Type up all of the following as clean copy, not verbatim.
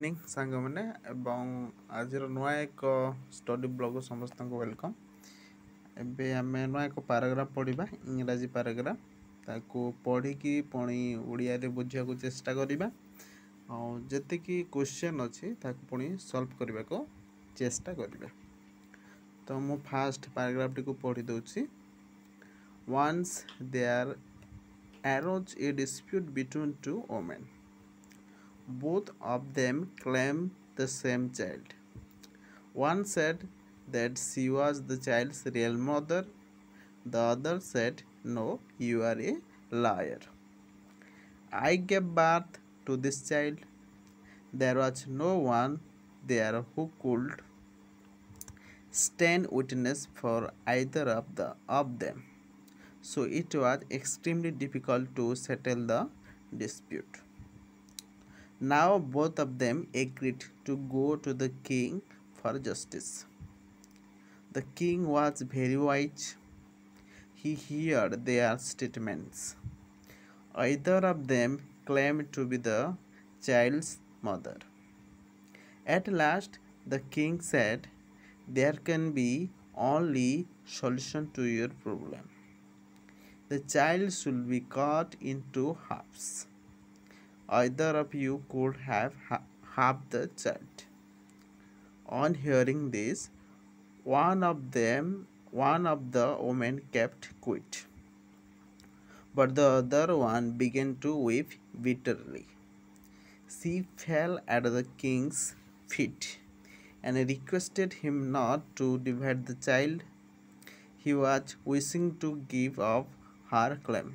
Evening ସାଙ୍ଗମାନେ ଏବଂ ଆଜିର ନୂଆ ଏକ ଷ୍ଟଡି ବ୍ଲଗ୍ ସମସ୍ତଙ୍କୁ ୱେଲକମ୍। ଏବେ ଆମେ ନୂଆ ଏକ ପାରାଗ୍ରାଫ ପଢ଼ିବା, ଇଂରାଜୀ ପାରାଗ୍ରାଫ। ତାକୁ ପଢ଼ିକି ପୁଣି ଓଡ଼ିଆରେ ବୁଝିବାକୁ ଚେଷ୍ଟା କରିବା ଆଉ ଯେତିକି କ୍ୱେଶ୍ଚନ୍ ଅଛି ତାକୁ ପୁଣି ସଲ୍ଭ କରିବାକୁ ଚେଷ୍ଟା କରିବା। ତ ମୁଁ ଫାଷ୍ଟ ପାରାଗ୍ରାଫଟିକୁ ପଢ଼ି ଦେଉଛି। Once there arose a dispute between two women. Both of them claimed the same child. One said that she was the child's real mother. The other said, "No, you are a liar. I gave birth to this child. There was no one there who could stand witness for either of them. So it was extremely difficult to settle the dispute. Now both of them agreed to go to the king for justice. The king was very wise. He heard their statements. Either of them claimed to be the child's mother. At last the king said, "There can be only solution to your problem. The child should be cut into halves. Either of you could have half the child." On hearing this, one of the women kept quiet, but the other one began to weep bitterly. She fell at the king's feet and requested him not to divide the child. He was wishing to give up her claim.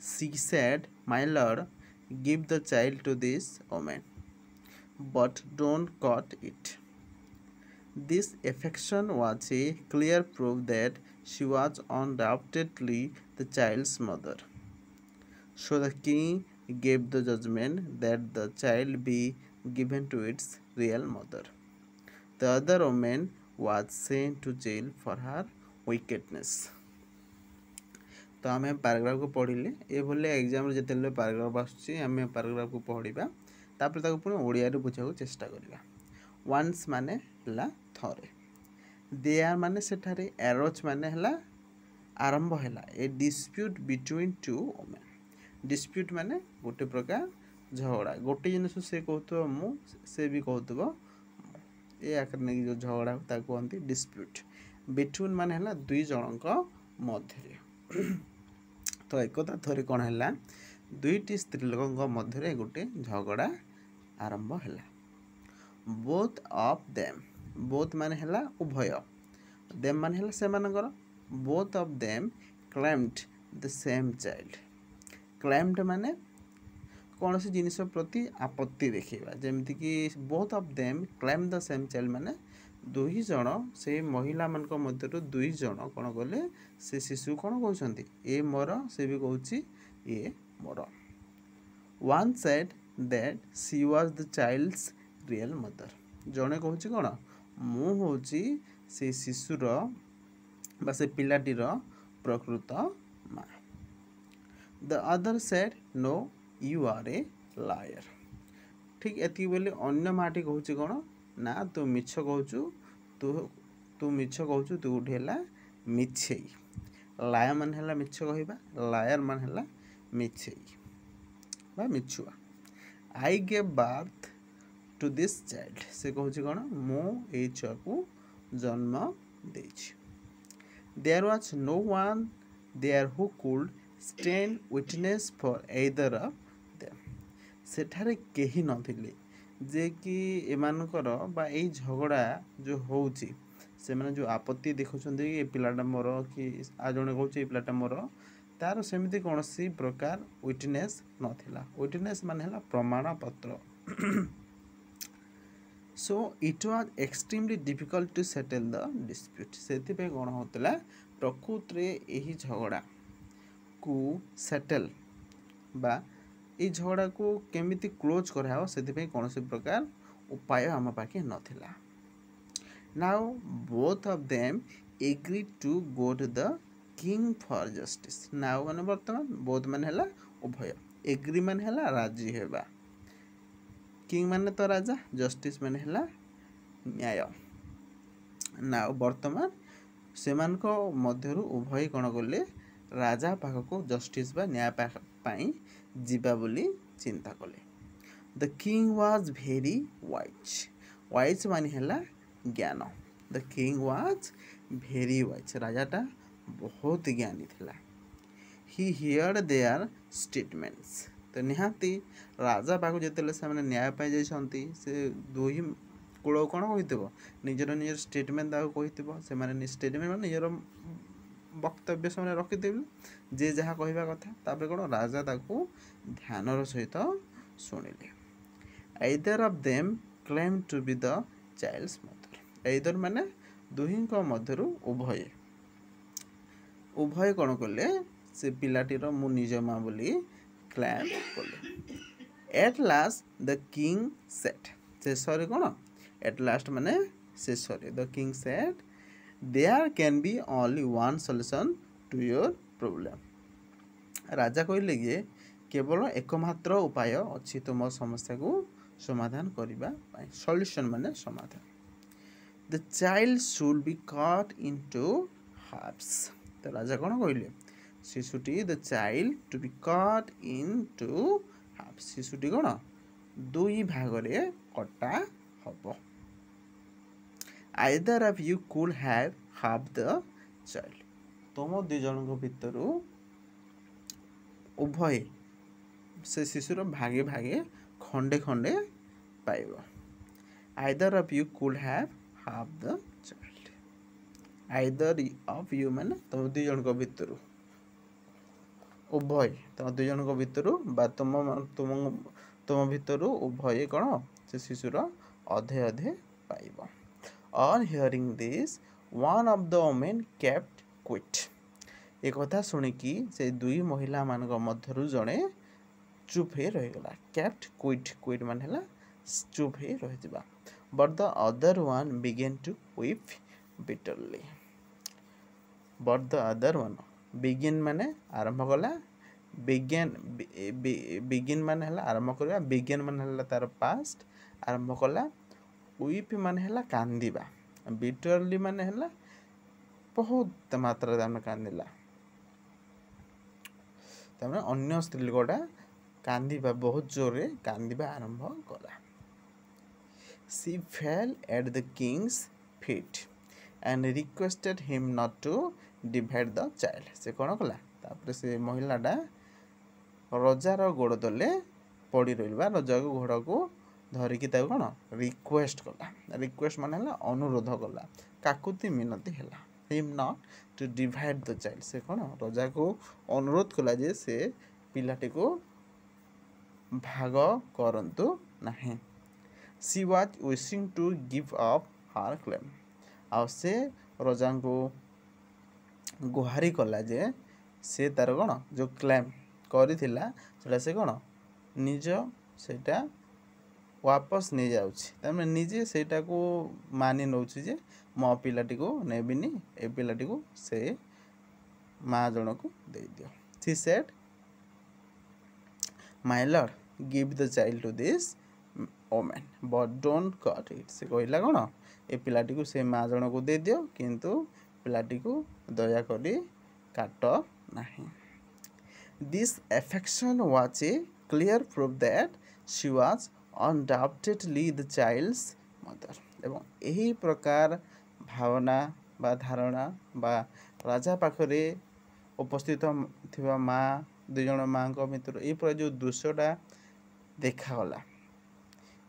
She said, "My lord, give the child to this woman, but don't cut it." This affection was a clear proof that she was undoubtedly the child's mother. So the king gave the judgment that the child be given to its real mother. The other woman was sent to jail for her wickedness. तो आम paragraph को पढ़ले ये exam जिते paragraph आसुच्छी paragraph को पढ़ा तापर पुणी ओडिया बुझा चेष्टा करवा। वन्स माने हला थरे, देयर माने सेठारे, एरोच माने हला आरंभ है। A dispute between two women. Dispute माने गोटे प्रकार झगड़ा, गोटे जिनस से कहते मु से भी कहते ये आकर नहीं जो झगड़ा कहते डिस्प्यूट। बिटवीन माने हला दुई जनक मध्य। तो एकता थोड़ी कौन है, दुईटी स्त्री लोक मध्य गोटे झगड़ा आरंभ है। बोथ ऑफ देम, बोथ माने हला उभय, देम माने हला से मानकर। Both of them claimed the same child. Claimed माने कौन सी जिनिस प्रति आपत्ति देखा, जमती कि both of them claim the same child माने दुई जन से महिला मान मध्य दुई जन कौन कले से शिशु कौन कहते ये मोर, से भी कहूँ ये मोर। One said that she was the child's real mother. जड़े कहूँ कौन मु हूँ से शिशुर बा से पिलाटीर प्रकृत माँ। The other said, "no, you are a liar." ठीक एति बोले अन्य माटी कहूँ कौन ना तू मिछ कहूँ, तू मिछ कहूँ, तू गोटे है मिछे। लायर मान है मिछ कहवा, लायर मान है मिछे बा मिछुआ। I gave birth to this child, से कहूँ कौन मु ये छुआ को जन्म देछि। There was no one there who could stand witness for either of them. सेठारे केही नथिले जे कि एमानकर बा एई झगड़ा जो होउची से माने जो आपत्ति देखुछन ये पिलाटा मोर कि आ जणे कहूँ ये पिलाटा मोर, तार सेमिति कौन सी प्रकार विटनेस नथिला। विटनेस माने हला प्रमाण पत्र। So it was extremely difficult to settle the dispute. से कौन होता प्रकृत यही झगड़ा को सेटल बा ये झगड़ा को केमिति क्लोज करा से कौन सी प्रकार उपाय आम पाखे नथिला। Now both of them agreed to go to the king for justice. Now माने वर्तमान बोथ माने हला उभय, एग्री माने हला राजी हेबा, किंग माने तो राजा, जस्टिस माने हला न्याय। ना वर्तमान सेमानक मध्यरु उभय कौन गले राजा पाखक जस्टिस बा न्याय पाई जीवा बोली चिंता कले। The king was very wise. Wise माने हला ज्ञान। The king was very wise, राजाटा बहुत ज्ञानी थिला। He heard their statements. तो निहाती राजा पाखु जेतेले से माने न्याय पाई जाइछंती, से दुही कूल कौन कहिथिबो निजर निजर स्टेटमेंट दाउ कहिथिबो। से माने स्टेटमेंट माने निजर वक्तव्य से रखिथिबे जे जहाँ कहवा कथा। तापर कौन राजा ताकू ध्यानर सहित शुणिले। either of them claimed to be the child's mother। either माने दुहींक मध्यरु उभय उभय कौन कले से पिलाटीर मु निज माँ बोली क्लेम कले। At last the king said. शेष कौन एट लास्ट माने शेष the king said there can be only one solution to your problem. राजा कहले कि केवल एकमात्र उपाय अच्छी तुम समस्या को समाधान करबा पाई। सॉल्यूशन माने समाधान। The child should be cut into halves. तो राजा कौन कहले शिशुटी the child to be cut into halves. शिशुटी कौन दुई भाग रे कटा हबो। Either of you could have half the child. तुम दुई जन भितर उभय से शिशुर भागे भागे खंडे खंडे पाइब। Either of you could have half the child. Either of you माने तुम दुई जन भितर उभय, तुम दुई जन भितर बा तुम तुम तुम भितर उभय कौन से शिशुर अधे अधे पाइब। On hearing this one of the women kept quit. एक कथा शुणिकी से दुई महिला मान मध्यरु जड़े चुप हो रहीगला। Kept quit. क्विट मान है चुप हो रही। But the other one began to weep bitterly. But the other one begin माने आरंभ कला। बिगिन माने है आरंभ करवा। बिगिन माने है तार पास्ट आरंभ कला। वीप माने है कांदिबा। बिटरली माने है बहुत मात्रा कांदिला। तमें अन्य स्त्री लोकटा कांदिबा बहुत जोर कांदिबा आरंभ कला। She fell at the king's feet and requested him not to divide the child. से कौन कला तापर से महिलाटा रजार गोड़ तले पड़ी रहा। रजा को घोड़ को धरिकी कौन रिक्वेस्ट कला। रिक्वेस्ट मान है अनुरोध कला, काकुति मिनती है him not to divide the child. से कौन रजा को अनुरोध कला जे से पिलाटी को भाग करंतु नहीं। She was wishing to give up her claim. आ से रजा को गुहारी कला जे से तार कौन जो क्लेम करिथिला सेटा से कौन निज सेटा वापस नहीं जाऊँ। निजे सेटा को मानि नौ जे मो पिलाटी को नेबिनी ए पिलाटी को से माँ जन को दे दियो। She said my lord give the child to this woman but don't cut it. से कहला कौन ए पिलाटी को से माँ जन को दे दियो किंतु पिलाटी को दया करी काट नहीं। This affection was a clear proof that she was undoubtedly the child's mother. एवं यही प्रकार भावना बा धारणा बा राजा पाखरे उपस्थित थिबा माँ दुई जन माँ भितर ये जो दृश्यटा देखागला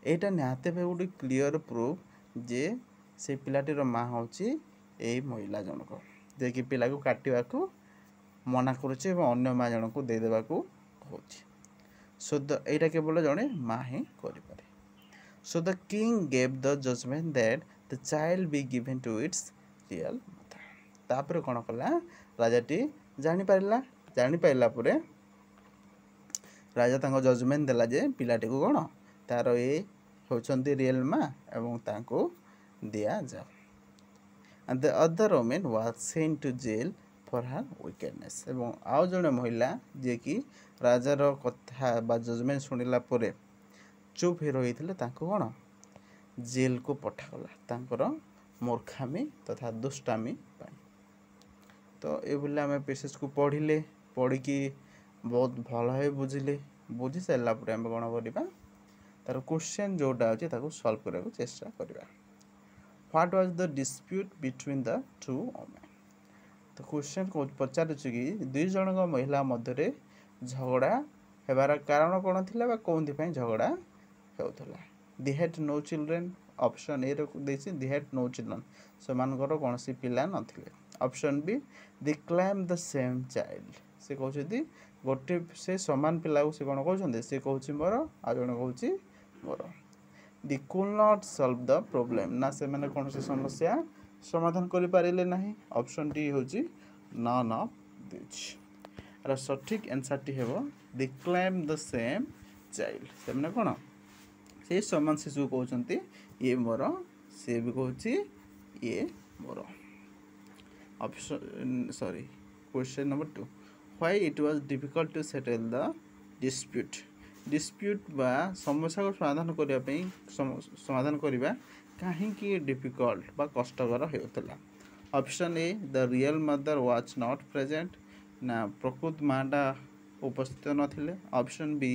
यहाँ निहाते भाई गोटे क्लीयर प्रूफ जे से पिलाटीर माँ हूँ यही महिला जनक जे कि पिला को काटा को मना करुचे अन्य माँ जन को देदेबा को कहूँ। सो द यहाँ केवल जड़े माँ ही करें। So the king gave the judgement that the child be given to its real mother. तापर कौन कला राजाटी जापारा पर राजा तंग जजमेंट देला जे पिलाटी को कौन तार ये होचंती रियल माँ एवं तांको दिया जाओ। And the other woman was sent to jail for her wickedness. एवं आउ जड़े महिला जे कि राजार कथा बा जजमेंट शुणिला चुप ही रही कौन जेल को पठागला तांकर मूर्खामी तथा दुष्टामी पाई। तो ये आम पेसेज को पढ़िले पढ़ी बहुत भल भाव बुझिले बुझी सारा आम कौन करवा तार क्वेश्चन जोटा अच्छे सॉल्व करने को चेष्टा करवा। What was the dispute between the two women. तो क्वेश्चन को पचार कि दुई जन महिला मध्य झगड़ा हेबार कारण कौन थी कौन झगड़ा होता। They had no children option A they had no children से कौन सी पिला नथिले। Option B they claim the same child से कहते गोटे से समान पिला को से कौन कहते से कहूँ मोर आ जन कहूँ मोर। They could not solve the problem ना से मैंने कौन सी समस्या समाधान कर पारे ना। ऑप्शन डी हूँ नन ऑफ दिस। सठिक आंसर टी हे they claim the same child से मैंने कौन से समान शिशु कहते ये मोर सी भी कहूँ ये मोर। Option sorry question number 2 why it was difficult to settle the dispute. Dispute बा समस्या को समाधान करने कहीं डिफिकल्ट बा कष्टकर होता। Option A the real mother was not present ना प्रकृत माँटा उपस्थित नथिले। Option B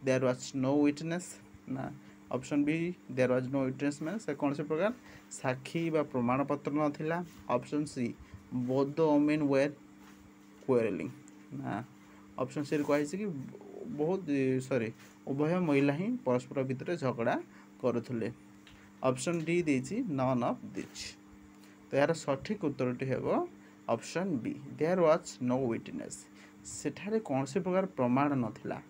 there was no witness ना option B there was no witness मैंने से कौन से प्रकार साक्षी बा प्रमाण पत्र नाथिला। Option C both the women were quarreling ना ऑप्शन सी कही कि बहुत सॉरी उभय महिला ही परस्पर भितर झगड़ा करुले। ऑप्शन डी देछि नन ऑफ दिस। तो यार सठिक उत्तरटी हेबो option B there was no witness सेठारे कौन से प्रकार प्रमाण नथिला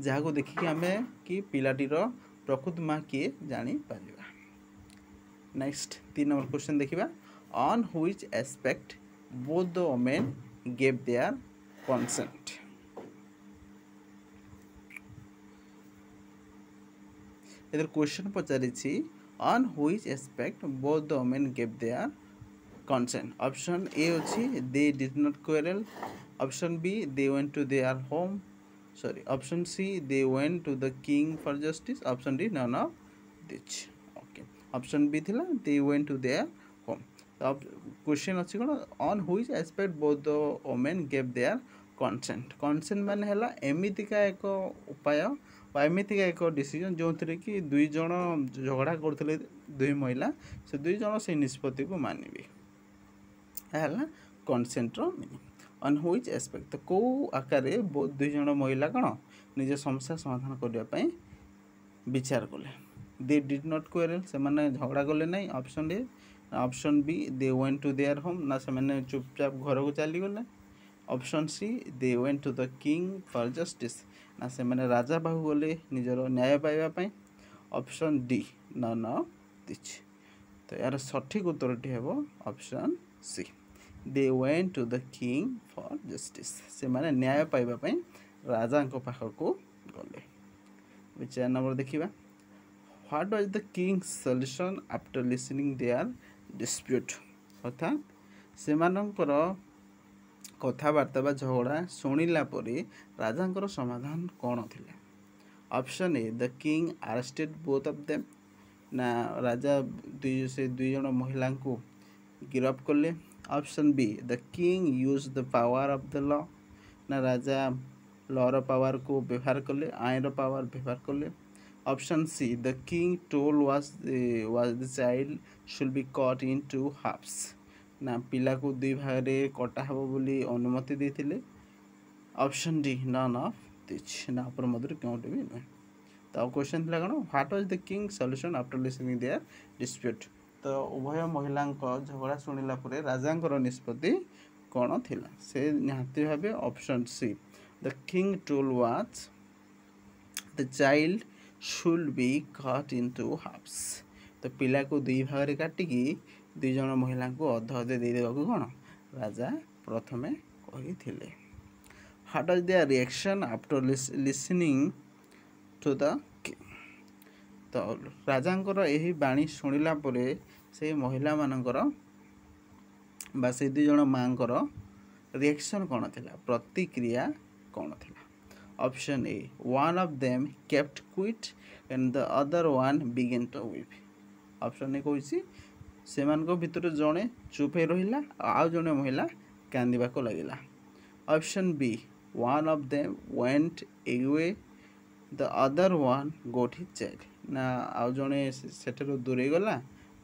जहाँ को देखिए आम कि पिलाटीर प्रकृत माँ किए जानी पारिबा। नेक्स्ट 3 नंबर क्वेश्चन देखिबा on which aspect both the women gave their consent. इधर क्वेश्चन पचारि on which aspect both the women gave their consent. Option A अच्छी they did not quarrel. Option B they went to their home sorry option C they went to the king for justice. Option D none of this. Okay option B थिला they went to their home. अब question अच्छी कौन on which aspect both the women gave their consent. Consent माने हला एमितिका एक उपाय एमितिका एक decision जो थे कि दुई जन झगड़ा करते दुई महिला से दुई जन से निष्पत्ति को मानिबे है कंसेंटर मीनिंग। ऑन व्हिच एस्पेक्ट तो कौ आकार दुई जन महिला कौन निज समस्या समाधान करने विचार कले। दे डिड नॉट क्वेरल से माने झगड़ा कले ना। Option A option B they went to their home ना से माने चुपचाप घर को चली गले। Option C they went to the king for justice ना से माने राजा पाखु गले निजर न्याय पाइबा। Option D none of this. तो यार सठिक उत्तरटी हेबो option C they went to the king for justice से माने न्याय पाइबा राजा पाखक गले। 4 नंबर देखिबा what was the king's solution after listening their dispute. अर्थात सेमानंकर कथबार्ता बा झगड़ा शुणिला परे राजांकर समाधान कौन थिला। Option A the king arrested both of them ना राजा दुई जन महिला को गिरफ्त कले। Option be the king use the power of the law ना राजा लॉर पावर को व्यवहार कले आईन पावर व्यवहार कले। Option C the king told was the child should be cut into halves ना पिला को दुई भाग में कटा हब बोली अनुमति देते। Option D none of this ना पर मध्य क्योंटे भी नुहे। तो क्वेश्चन थी कौन what was the king solution after listening their dispute. तो उभय महिला झगड़ा शुणिला परे राजा निष्पत्ति कौन थिला से निहाती भाव option C the king told was the child should be cut into halves. तो पिला को दुई भाग में काटिकी दुई जन महिला को अध अधे देदेवा कौन राजा प्रथमे कही थिले। What was their reaction after listening to the king. तो राजांकर यही बाणी शुणिला परे से महिला मानकर बा से दुई जन माँकर रिएक्शन कौन थिला प्रतिक्रिया कौन थिला। Option A, one of them kept quiet and the other one began to weep. Option A କହିଛି ସେମାନଙ୍କ ଭିତରୁ ଜଣେ ଚୁପ ହେଇ ରହିଲା ଆଉ ଜଣେ ମହିଳା କାନ୍ଦିବାକୁ ଲାଗିଲା. Option B, one of them went away, the other one got his child. ନା ଆଉ ଜଣେ ସେଠାରୁ ଦୂରେଇ ଗଲା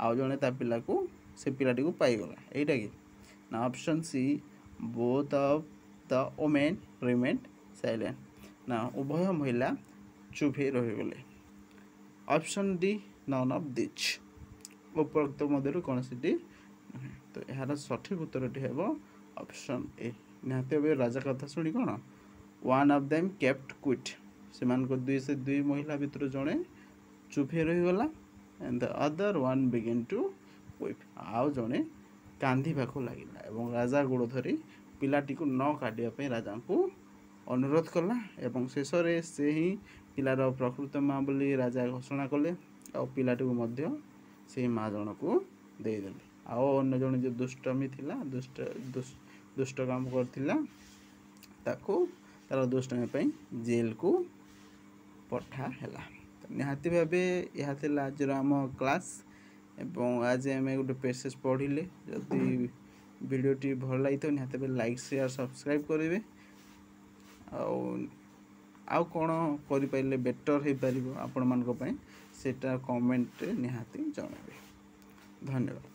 ଆଉ ଜଣେ ତା ପିଲାକୁ ସେ ପିଲାଟିକୁ ପାଇଗଲା. ଏଇଟା କି ନା option C, both of the women remained silent. ନା ଉଭୟ ମହିଳା ଚୁପ ହେଇ ରହିଗଲେ. Option D, none of these. ଉପରୋକ୍ତ ମଧ୍ୟରୁ କୌଣସିଟି ନୁହେଁ. ତ ଏହାର ସଠିକ ଉତ୍ତରଟି ହେବ ଅପସନ୍ ଏ. ନିହାତି ଭାବେ ରାଜା କଥା ଶୁଣି କ'ଣ one of them kept quit, ସେମାନଙ୍କ ଦୁଇ ମହିଳା ଭିତରୁ ଜଣେ ଚୁପ ହେଇ ରହିଗଲା and the other one began to weep, ଆଉ ଜଣେ କାନ୍ଦିବାକୁ ଲାଗିଲା ଏବଂ ରାଜା ଗୋଡ଼ ଧରି ପିଲାଟିକୁ ନ କାଟିବା ପାଇଁ ରାଜାଙ୍କୁ ଅନୁରୋଧ କଲା ଏବଂ ଶେଷରେ ସେ ହିଁ ପିଲାର ପ୍ରକୃତ ମା ବୋଲି ରାଜା ଘୋଷଣା କଲେ ଆଉ ପିଲାଟିକୁ ମଧ୍ୟ ସେଇ ମା ଜଣକୁ ଦେଇଦେଲେ. ଆଉ ଅନ୍ୟ ଜଣେ ଯେଉଁ ଦୁଷ୍ଟମୀ ଥିଲା ଦୁଷ୍ଟ କାମ କରିଥିଲା ତାକୁ ତାର ଦୁଷ୍ଟମୀ ପାଇଁ ଜେଲକୁ ପଠା ହେଲା. ନିହାତି ଭାବେ ଏହା ଥିଲା ଆଜିର ଆମ କ୍ଲାସ୍ ଏବଂ ଆଜି ଆମେ ଗୋଟେ ପେସେଜ୍ ପଢ଼ିଲେ. ଯଦି ଭିଡ଼ିଓଟି ଭଲ ଲାଗିଥିବ ନିହାତି ଭାବେ ଲାଇକ୍ ସେୟାର ସବସ୍କ୍ରାଇବ୍ କରିବେ. ଆଉ କ'ଣ କରିପାରିଲେ ବେଟର୍ ହେଇପାରିବ ଆପଣମାନଙ୍କ ପାଇଁ ସେଇଟା କମେଣ୍ଟରେ ନିହାତି ଜଣାଇବେ. ଧନ୍ୟବାଦ.